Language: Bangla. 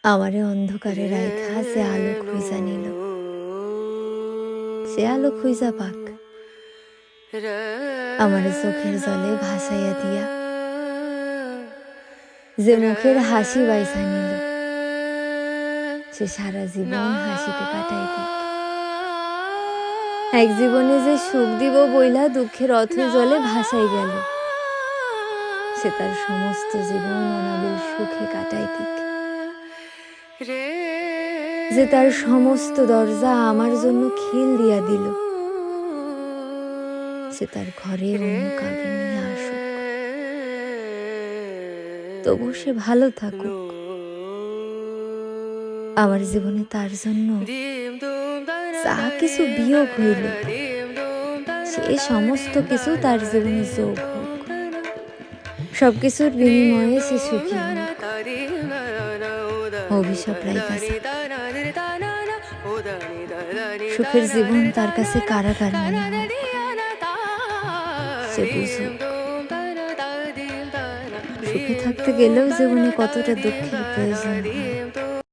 আমারে অন্ধকারে রাইখা যে আলো খুঁজা নিল, সে আলো খুঁজা পাক আমারে চোখের জলে ভাসাইয়া দিয়া, যে মুখের হাসি বাইসা নিল, সে সারা জীবন হাসিতে কাটাই দিক। এক জীবনে যে সুখ দিব বইলা দুঃখের অথৈ জলে ভাসাই গেল, সে তার সমস্ত জীবন অনাবিল সুখে কাটাই দিক। যে তার সমস্ত দরজা আমার জন্য খিল দিয়া দিল, সে তার ঘরে অন্য কাউকে নিয়ে আসুক, তবু সে ভালো থাকুক। আমার জীবনে তার জন্য যা কিছু বিয়োগ হইল, সে সমস্ত কিছু তার জীবনে যোগ হোক, সবকিছুর বিনিময়ে সে সুখী হোক। অভিশাপ রাইখা যাক, সুখের জীবন তার কাছে কারাগার মনে হোক। সে বুঝুক সুখে থাকতে গেলেও জীবনে কতটা দুঃখের প্রয়োজন হয়।